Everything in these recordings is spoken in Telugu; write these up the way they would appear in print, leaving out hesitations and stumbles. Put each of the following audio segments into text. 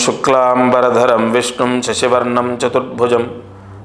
शुक्लांबरधरं विष्णुं शशिवर्णं चतुर्भुजं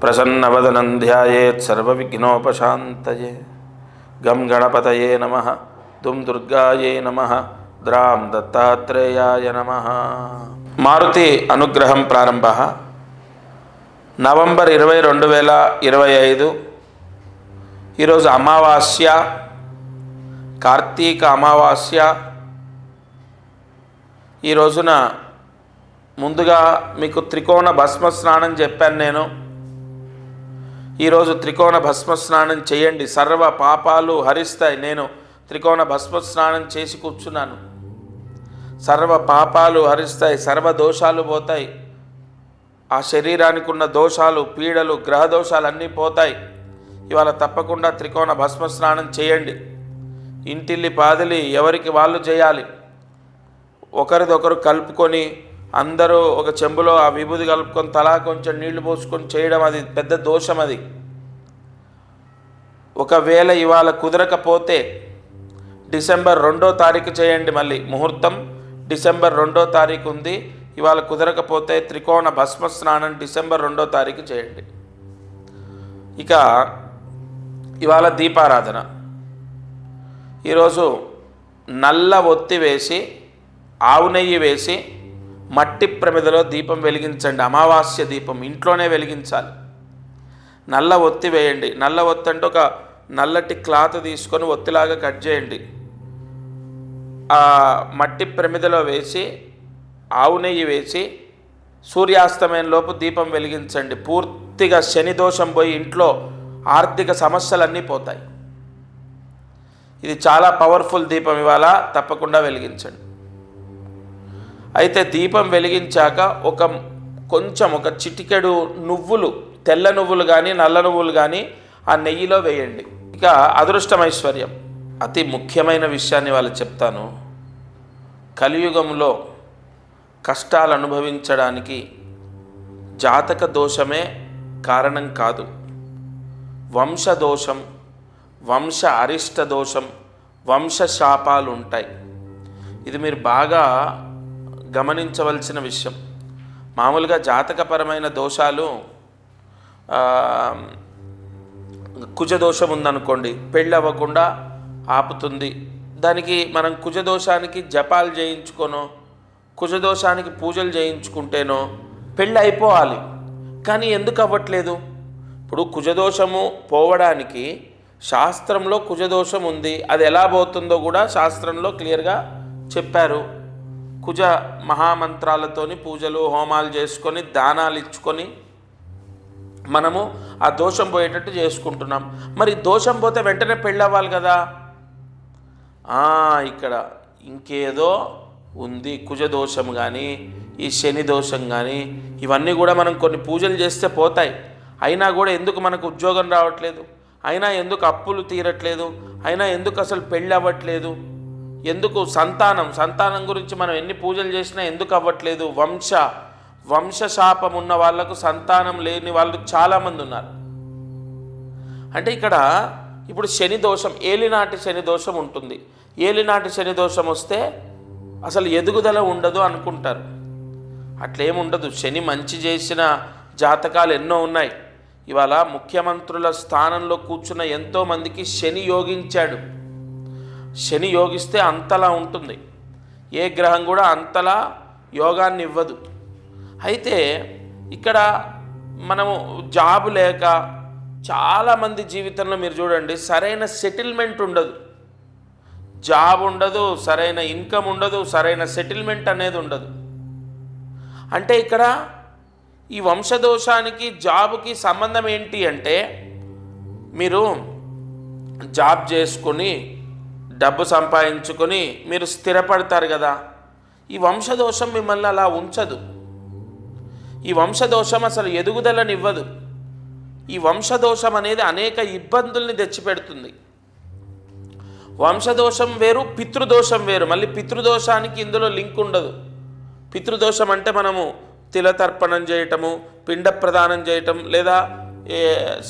प्रसन्नवदनं ध्यायेत् सर्वविघ्नोपशान्तये। गं गणपतये नमः, दुं दुर्गायै नमः, द्रां दत्तात्रेयाय नमः। मारुति अनुग्रहं प्रारंभः नवंबर 20, 2025 ఈరోజు అమావాస్య, కార్తీక అమావాస్య. ఈ రోజున ముందుగా మీకు త్రికోణ భస్మ స్నానం చెప్పాను నేను. ఈరోజు త్రికోణ భస్మ స్నానం చేయండి, సర్వ పాపాలు హరిస్తాయి. నేను త్రికోణ భస్మ స్నానం చేసి కూర్చున్నాను. సర్వ పాపాలు హరిస్తాయి, సర్వ దోషాలు పోతాయి. ఆ శరీరానికి ఉన్న దోషాలు, పీడలు, గ్రహ దోషాలు అన్నీ పోతాయి. ఇవాళ తప్పకుండా త్రికోణ భస్మ స్నానం చేయండి. ఇంటిల్లి పాదిలి ఎవరికి వాళ్ళు చేయాలి. ఒకరిదొకరు కలుపుకొని అందరూ ఒక చెంబులో ఆ విభూది కలుపుకొని తలా కొంచెం నీళ్లు పోసుకొని చేయడం అది పెద్ద దోషం. అది ఒకవేళ ఇవాళ కుదరకపోతే డిసెంబర్ 2వ తారీఖు చేయండి. మళ్ళీ ముహూర్తం డిసెంబర్ 2వ తారీఖు ఉంది. ఇవాళ కుదరకపోతే త్రికోణ భస్మ స్నానం డిసెంబర్ 2వ తారీఖు చేయండి. ఇక ఇవాళ దీపారాధన. ఈరోజు నల్ల ఒత్తి వేసి, ఆవు నెయ్యి వేసి, మట్టి ప్రమిదలో దీపం వెలిగించండి. అమావాస్య దీపం ఇంట్లోనే వెలిగించాలి. నల్ల ఒత్తి వేయండి. నల్ల ఒత్తి అంటే ఒక నల్లటి క్లాత్ తీసుకొని ఒత్తిలాగా కట్ చేయండి. ఆ మట్టి ప్రమిదలో వేసి, ఆవు నెయ్యి వేసి, సూర్యాస్తమయం లోపు దీపం వెలిగించండి. పూర్తిగా శని దోషం పోయి ఇంట్లో ఆర్థిక సమస్యలన్నీ పోతాయి. ఇది చాలా పవర్ఫుల్ దీపం. ఇవాళ తప్పకుండా వెలిగించండి. అయితే దీపం వెలిగించాక ఒక చిటికెడు నువ్వులు, తెల్ల నువ్వులు కానీ నల్ల నువ్వులు కానీ ఆ నెయ్యిలో వేయండి. ఇక అదృష్టం, ఐశ్వర్యం, అతి ముఖ్యమైన విషయాన్ని వాళ్ళు చెప్తాను. కలియుగంలో కష్టాలు అనుభవించడానికి జాతక దోషమే కారణం కాదు. వంశదోషం, వంశ అరిష్ట దోషం, వంశ శాపాలు ఉంటాయి. ఇది మీరు బాగా గమనించవలసిన విషయం. మామూలుగా జాతకపరమైన దోషాలు, కుజదోషం ఉందనుకోండి, పెళ్ళి అవ్వకుండా ఆపుతుంది. దానికి మనం కుజదోషానికి జపాలు చేయించుకోనో, కుజదోషానికి పూజలు చేయించుకుంటేనో పెళ్ళి అయిపోవాలి. కానీ ఎందుకు అవ్వట్లేదు? ఇప్పుడు కుజదోషము పోవడానికి శాస్త్రంలో కుజదోషం ఉంది. అది ఎలా పోతుందో కూడా శాస్త్రంలో క్లియర్గా చెప్పారు. కుజ మహామంత్రాలతోని పూజలు, హోమాలు చేసుకొని, దానాలు ఇచ్చుకొని మనము ఆ దోషం పోయేటట్టు చేసుకుంటున్నాం. మరి దోషం పోతే వెంటనే పెళ్ళవ్వాలి కదా. ఇక్కడ ఇంకేదో ఉంది. కుజదోషం కానీ, ఈ శని దోషం కానీ, ఇవన్నీ కూడా మనం కొన్ని పూజలు చేస్తే పోతాయి. అయినా కూడా ఎందుకు మనకు ఉద్యోగం రావట్లేదు? అయినా ఎందుకు అప్పులు తీరట్లేదు? అయినా ఎందుకు అసలు పెళ్ళి అవ్వట్లేదు? ఎందుకు సంతానం గురించి మనం ఎన్ని పూజలు చేసినా ఎందుకు అవ్వట్లేదు? వంశశాపం ఉన్న వాళ్లకు సంతానం లేని వాళ్ళు చాలామంది ఉన్నారు. అంటే ఇక్కడ ఇప్పుడు శని దోషం, ఏలినాటి శని దోషం ఉంటుంది. ఏలినాటి శని దోషం వస్తే అసలు ఎదుగుదల ఉండదు అనుకుంటారు. అట్లేముండదు. శని మంచి చేసిన జాతకాలు ఎన్నో ఉన్నాయి. ఇవాళ ముఖ్యమంత్రుల స్థానంలో కూర్చున్న ఎంతోమందికి శని యోగించాడు. శని యోగిస్తే అంతలా ఉంటుంది. ఏ గ్రహం కూడా అంతలా యోగాన్ని ఇవ్వదు. అయితే ఇక్కడ మనము జాబు లేక చాలామంది జీవితంలో మీరు చూడండి, సరైన సెటిల్మెంట్ ఉండదు. జాబ్ ఉండదు, సరైన ఇన్కమ్ ఉండదు, సరైన సెటిల్మెంట్ అనేది ఉండదు. అంటే ఇక్కడ ఈ వంశదోషానికి జాబుకి సంబంధం ఏంటి అంటే, మీరు జాబ్ చేసుకొని డబ్బు సంపాదించుకొని మీరు స్థిరపడతారు కదా. ఈ వంశదోషం మిమ్మల్ని అలా ఉంచదు. ఈ వంశదోషం అసలు ఎదుగుదలనివ్వదు. ఈ వంశదోషం అనేది అనేక ఇబ్బందుల్ని తెచ్చిపెడుతుంది. వంశదోషం వేరు, పితృదోషం వేరు. మళ్ళీ పితృదోషానికి ఇందులో లింక్ ఉండదు. పితృదోషం అంటే మనము తిలతర్పణం చేయటము, పిండ ప్రదానం చేయటం, లేదా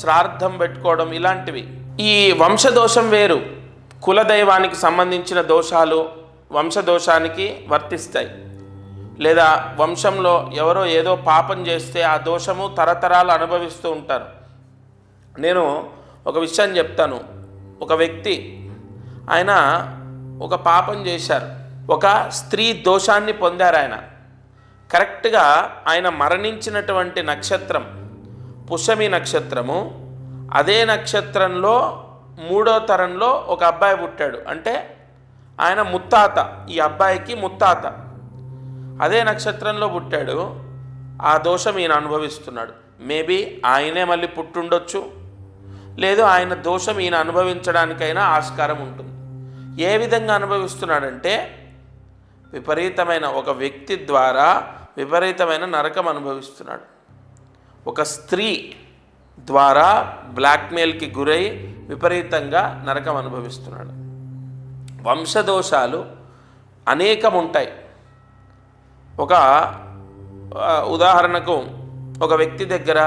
శ్రాద్ధం పెట్టుకోవడం, ఇలాంటివి. ఈ వంశదోషం వేరు. కులదైవానికి సంబంధించిన దోషాలు వంశదోషానికి వర్తిస్తాయి. లేదా వంశంలో ఎవరో ఏదో పాపం చేస్తే ఆ దోషము తరతరాలు అనుభవిస్తూ ఉంటారు. నేను ఒక విషయం చెప్తాను. ఒక వ్యక్తి ఆయన ఒక పాపం చేశారు, ఒక స్త్రీ దోషాన్ని పొందారు. ఆయన కరెక్ట్గా ఆయన మరణించినటువంటి నక్షత్రం పుష్యమి నక్షత్రము. అదే నక్షత్రంలో 3వ తరంలో ఒక అబ్బాయి పుట్టాడు. అంటే ఆయన ముత్తాత, ఈ అబ్బాయికి ముత్తాత. అదే నక్షత్రంలో పుట్టాడు. ఆ దోషం ఈయన అనుభవిస్తున్నాడు. మేబీ ఆయనే మళ్ళీ పుట్టుండొచ్చు, లేదు ఆయన దోషం ఈయన అనుభవించడానికైనా ఆస్కారం ఉంటుంది. ఏ విధంగా అనుభవిస్తున్నాడంటే విపరీతమైన ఒక వ్యక్తి ద్వారా విపరీతమైన నరకం అనుభవిస్తున్నాడు. ఒక స్త్రీ ద్వారా బ్లాక్మెయిల్కి గురై విపరీతంగా నరకం అనుభవిస్తున్నాడు. వంశదోషాలు అనేకం ఉంటాయి. ఒక ఉదాహరణకు ఒక వ్యక్తి దగ్గర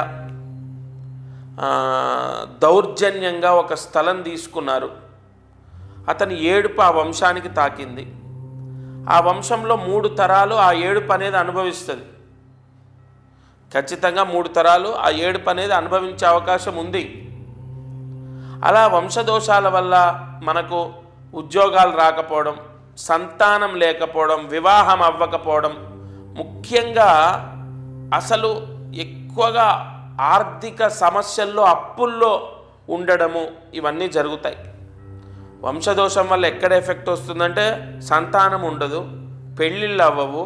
దౌర్జన్యంగా ఒక స్థలం తీసుకున్నారు. అతని ఏడుపు ఆ వంశానికి తాకింది. ఆ వంశంలో 3 తరాలు ఆ ఏడుపు అనేది అనుభవిస్తుంది. ఖచ్చితంగా 3 తరాలు ఆ ఏడుపు అనేది అనుభవించే అవకాశం ఉంది. అలా వంశదోషాల వల్ల మనకు ఉద్యోగాలు రాకపోవడం, సంతానం లేకపోవడం, వివాహం అవ్వకపోవడం, ముఖ్యంగా అసలు ఎక్కువగా ఆర్థిక సమస్యల్లో అప్పుల్లో ఉండడము, ఇవన్నీ జరుగుతాయి. వంశదోషం వల్ల ఎక్కడ ఎఫెక్ట్ వస్తుందంటే సంతానం ఉండదు, పెళ్ళిళ్ళు అవ్వవు,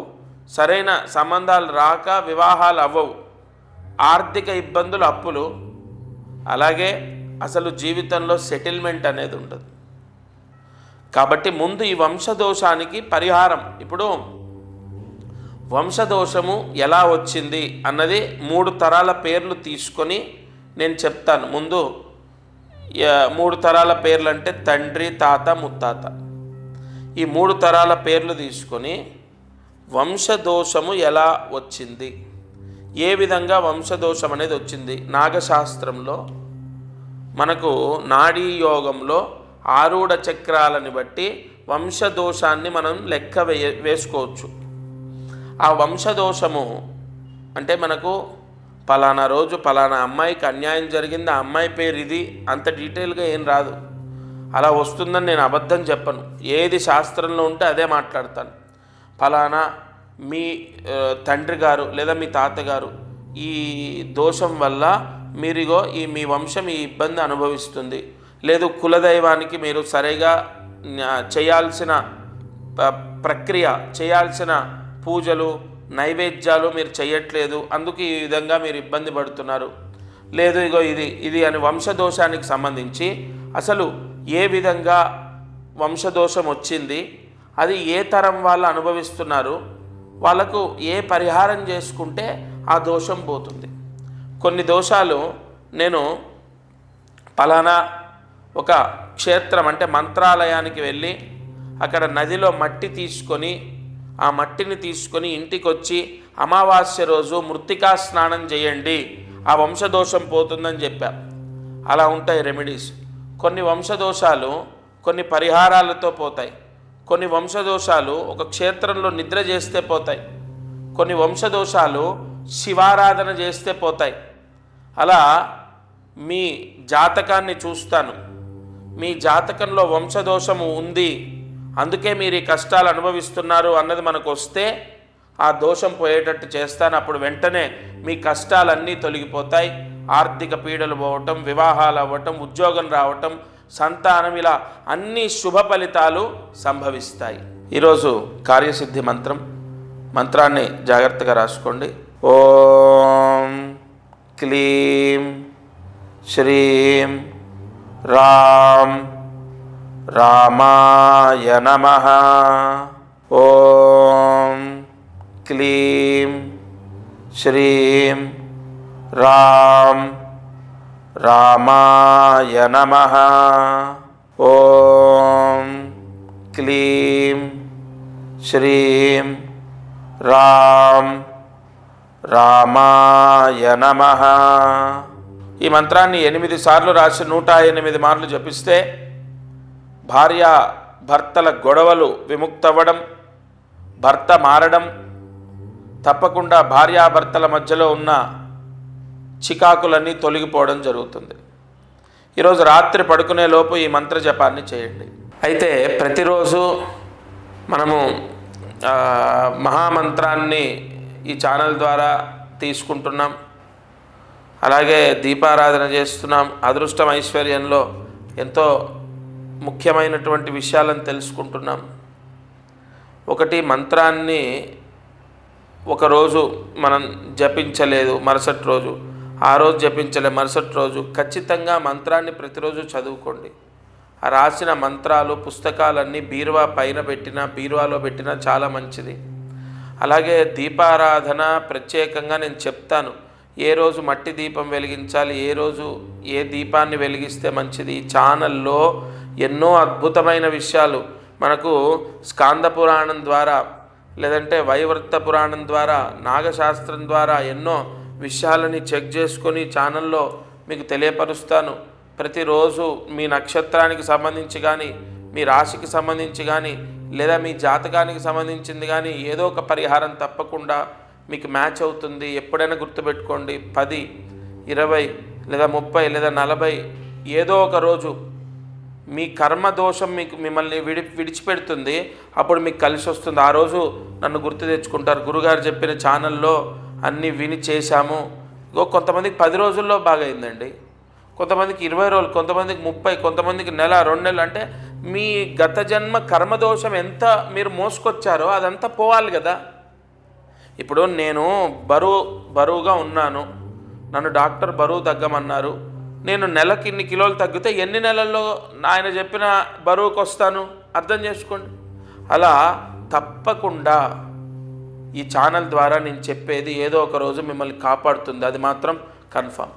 సరైన సంబంధాలు రాక వివాహాలు అవ్వవు, ఆర్థిక ఇబ్బందులు, అప్పులు, అలాగే అసలు జీవితంలో సెటిల్మెంట్ అనేది ఉండదు. కాబట్టి ముందు ఈ వంశదోషానికి పరిహారం. ఇప్పుడు వంశదోషము ఎలా వచ్చింది అన్నది 3 తరాల పేర్లు తీసుకొని నేను చెప్తాను. ముందు 3 తరాల పేర్లు అంటే తండ్రి, తాత, ముత్తాత. ఈ 3 తరాల పేర్లు తీసుకొని వంశదోషము ఎలా వచ్చింది, ఏ విధంగా వంశదోషం అనేది వచ్చింది. నాగశాస్త్రంలో మనకు నాడీ యోగంలో ఆరూఢ చక్రాలని బట్టి వంశదోషాన్ని మనం లెక్క వేసుకోవచ్చు. ఆ వంశదోషము అంటే మనకు పలానా రోజు పలానా అమ్మాయికి అన్యాయం జరిగింది, ఆ అమ్మాయి పేరు ఇది, అంత డీటెయిల్గా ఏం రాదు. అలా వస్తుందని నేను అబద్ధం చెప్పను. ఏది శాస్త్రంలో ఉంటే అదే మాట్లాడతాను. పలానా మీ తండ్రి గారు లేదా మీ తాతగారు ఈ దోషం వల్ల మీరిగో మీ వంశం ఈ ఇబ్బంది అనుభవిస్తుంది, లేదు కులదైవానికి మీరు సరిగా చేయాల్సిన ప్రక్రియ, చేయాల్సిన పూజలు నైవేద్యాలు మీరు చేయట్లేదు, అందుకు ఈ విధంగా మీరు ఇబ్బంది పడుతున్నారు, లేదు ఇగో ఇది అని వంశదోషానికి సంబంధించి అసలు ఏ విధంగా వంశదోషం వచ్చింది, అది ఏ తరం వాళ్ళు అనుభవిస్తున్నారు, వాళ్ళకు ఏ పరిహారం చేసుకుంటే ఆ దోషం పోతుంది. కొన్ని దోషాలు నేను పలానా ఒక క్షేత్రం అంటే మంత్రాలయానికి వెళ్ళి అక్కడ నదిలో మట్టి తీసుకొని ఆ మట్టిని తీసుకొని ఇంటికి వచ్చి అమావాస్య రోజు మృత్తికా స్నానం చేయండి, ఆ వంశదోషం పోతుందని చెప్పా. అలా ఉంటాయి రెమెడీస్. కొన్ని వంశదోషాలు కొన్ని పరిహారాలతో పోతాయి. కొన్ని వంశదోషాలు ఒక క్షేత్రంలో నిద్ర చేస్తే పోతాయి. కొన్ని వంశదోషాలు శివారాధన చేస్తే పోతాయి. అలా మీ జాతకాన్ని చూస్తాను. మీ జాతకంలో వంశదోషము ఉంది, అందుకే మీరు ఈ కష్టాలు అనుభవిస్తున్నారు అన్నది మనకు వస్తే ఆ దోషం పోయేటట్టు చేస్తాను. అప్పుడు వెంటనే మీ కష్టాలన్నీ తొలగిపోతాయి. ఆర్థిక పీడలు పోవటం, వివాహాలు అవ్వటం, ఉద్యోగం రావటం, సంతానం, ఇలా అన్ని శుభ ఫలితాలు సంభవిస్తాయి. ఈరోజు కార్యసిద్ధి మంత్రాన్ని జాగ్రత్తగా రాసుకోండి. ఓం క్లీం శ్రీం రామ్ రామాయ నమః. ఓం క్లీం శ్రీం రామ్ రామాయ నమః. ఓం క్లీం శ్రీం రామ్ రామాయ నమః. ఈ మంత్రాన్ని 8 సార్లు రాసి 108 మార్లు జపిస్తే భార్య భర్తల గొడవలు విముక్తవ్వడం, భర్త మారడం, తప్పకుండా భార్యాభర్తల మధ్యలో ఉన్న చికాకులన్నీ తొలగిపోవడం జరుగుతుంది. ఈరోజు రాత్రి పడుకునే లోపు ఈ మంత్ర జపాన్ని చేయండి. అయితే ప్రతిరోజు మనము మహామంత్రాన్ని ఈ ఛానల్ ద్వారా తీసుకుంటున్నాం. అలాగే దీపారాధన చేస్తున్నాం. అదృష్టం ఐశ్వర్యంలో ఎంతో ముఖ్యమైనటువంటి విషయాలను తెలుసుకుంటున్నాం. ఒకటి, మంత్రాన్ని ఒకరోజు మనం జపించలేదు, మరుసటి రోజు ఆ రోజు జపించలేదు, మరుసటి రోజు ఖచ్చితంగా మంత్రాన్ని ప్రతిరోజు చదువుకోండి. ఆ రాసిన మంత్రాలు పుస్తకాలన్నీ బీరువా పైన పెట్టినా బీరువాలో పెట్టినా చాలా మంచిది. అలాగే దీపారాధన ప్రత్యేకంగా నేను చెప్తాను. ఏ రోజు మట్టి దీపం వెలిగించాలి, ఏ రోజు ఏ దీపాన్ని వెలిగిస్తే మంచిది. ఈ ఛానల్లో ఎన్నో అద్భుతమైన విషయాలు మనకు స్కాంద పురాణం ద్వారా, లేదంటే వైవర్త పురాణం ద్వారా, నాగశాస్త్రం ద్వారా ఎన్నో విషయాలని చెక్ చేసుకొని ఛానల్లో మీకు తెలియపరుస్తాను. ప్రతిరోజు మీ నక్షత్రానికి సంబంధించి కానీ, మీ రాశికి సంబంధించి కానీ, లేదా మీ జాతకానికి సంబంధించింది కానీ ఏదో ఒక పరిహారం తప్పకుండా మీకు మ్యాచ్ అవుతుంది. ఎప్పుడైనా గుర్తుపెట్టుకోండి, 10, 20 లేదా 30 లేదా 40 ఏదో ఒక రోజు మీ కర్మ దోషం మిమ్మల్ని విడిచిపెడుతుంది. అప్పుడు మీకు కలిసి వస్తుంది. ఆ రోజు నన్ను గుర్తు తెచ్చుకుంటారు, గురుగారు చెప్పిన ఛానల్లో అన్నీ విని చేశాము. కొంతమందికి 10 రోజుల్లో బాగా అయిందండి, కొంతమందికి 20 రోజులు, కొంతమందికి 30, కొంతమందికి నెల 2 నెలలు. అంటే మీ గత జన్మ కర్మదోషం ఎంత మీరు మోసుకొచ్చారో అదంతా పోవాలి కదా. ఇప్పుడు నేను బరువుగా ఉన్నాను, నన్ను డాక్టర్ బరువు తగ్గమన్నారు. నేను నెలకి ఇన్ని కిలోలు తగ్గితే ఎన్ని నెలల్లో ఆయన చెప్పిన బరువుకు వస్తాను అర్థం చేసుకోండి. అలా తప్పకుండా ఈ ఛానల్ ద్వారా నేను చెప్పేది ఏదో ఒక రోజు మిమ్మల్ని కాపాడుతుంది, అది మాత్రం కన్ఫర్మ్.